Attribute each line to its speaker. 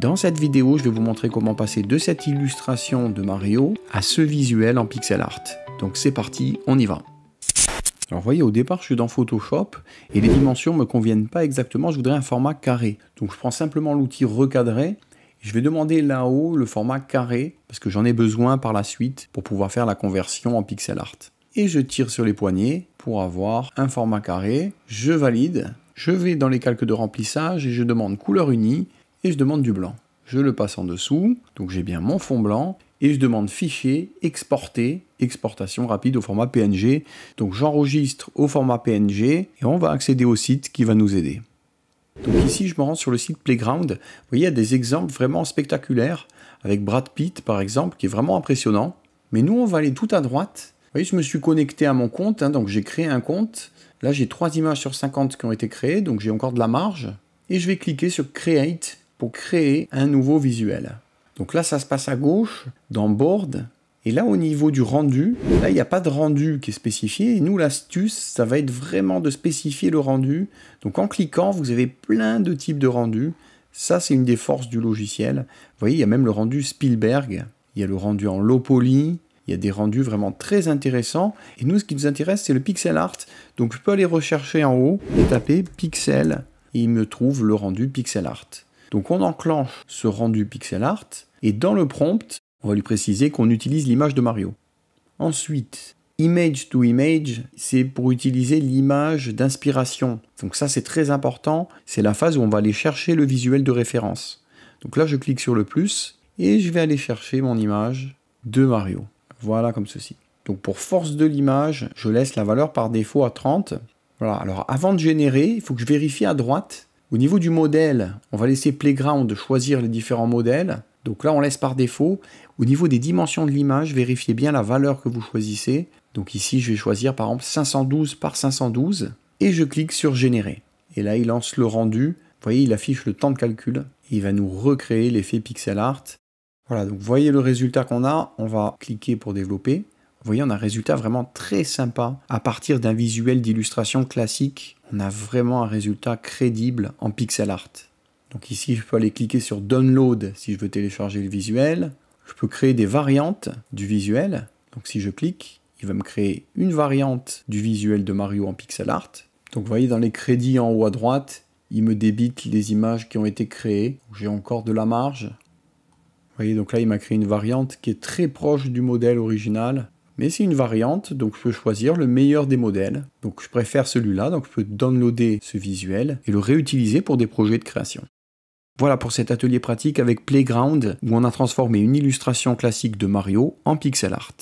Speaker 1: Dans cette vidéo, je vais vous montrer comment passer de cette illustration de Mario à ce visuel en pixel art. Donc c'est parti, on y va. Alors vous voyez, au départ je suis dans Photoshop et les dimensions ne me conviennent pas exactement, je voudrais un format carré. Donc je prends simplement l'outil recadrer. Je vais demander là-haut le format carré parce que j'en ai besoin par la suite pour pouvoir faire la conversion en pixel art. Et je tire sur les poignets pour avoir un format carré. Je valide. Je vais dans les calques de remplissage et je demande couleur unie et je demande du blanc. Je le passe en dessous, donc j'ai bien mon fond blanc et je demande fichier, exporter, exportation rapide au format PNG. Donc j'enregistre au format PNG et on va accéder au site qui va nous aider. Donc ici, je me rends sur le site Playground. Vous voyez, il y a des exemples vraiment spectaculaires, avec Brad Pitt par exemple, qui est vraiment impressionnant. Mais nous, on va aller tout à droite. Vous voyez, je me suis connecté à mon compte, donc j'ai créé un compte. Là, j'ai 3 images sur 50 qui ont été créées, donc j'ai encore de la marge. Et je vais cliquer sur Create pour créer un nouveau visuel. Donc là, ça se passe à gauche, dans Board. Et là, au niveau du rendu, là, il n'y a pas de rendu qui est spécifié. Et nous, l'astuce, ça va être vraiment de spécifier le rendu. Donc, en cliquant, vous avez plein de types de rendus. Ça, c'est une des forces du logiciel. Vous voyez, il y a même le rendu Spielberg. Il y a le rendu en low poly. Il y a des rendus vraiment très intéressants. Et nous, ce qui nous intéresse, c'est le pixel art. Donc, je peux aller rechercher en haut et taper pixel. Et il me trouve le rendu pixel art. Donc, on enclenche ce rendu pixel art. Et dans le prompt, on va lui préciser qu'on utilise l'image de Mario. Ensuite, image to image, c'est pour utiliser l'image d'inspiration. Donc ça, c'est très important. C'est la phase où on va aller chercher le visuel de référence. Donc là, je clique sur le plus et je vais aller chercher mon image de Mario. Voilà, comme ceci. Donc pour force de l'image, je laisse la valeur par défaut à 30. Voilà. Alors avant de générer, il faut que je vérifie à droite. Au niveau du modèle, on va laisser Playground choisir les différents modèles. Donc là, on laisse par défaut. Au niveau des dimensions de l'image, vérifiez bien la valeur que vous choisissez. Donc ici, je vais choisir par exemple 512 par 512 et je clique sur Générer. Et là, il lance le rendu. Vous voyez, il affiche le temps de calcul. Il va nous recréer l'effet pixel art. Voilà, donc vous voyez le résultat qu'on a. On va cliquer pour développer. Vous voyez, on a un résultat vraiment très sympa. À partir d'un visuel d'illustration classique, on a vraiment un résultat crédible en pixel art. Donc ici, je peux aller cliquer sur Download si je veux télécharger le visuel. Je peux créer des variantes du visuel. Donc si je clique, il va me créer une variante du visuel de Mario en pixel art. Donc vous voyez, dans les crédits en haut à droite, il me débite les images qui ont été créées. J'ai encore de la marge. Vous voyez, donc là, il m'a créé une variante qui est très proche du modèle original. Mais c'est une variante, donc je peux choisir le meilleur des modèles. Donc je préfère celui-là, donc je peux downloader ce visuel et le réutiliser pour des projets de création. Voilà pour cet atelier pratique avec Playground où on a transformé une illustration classique de Mario en pixel art.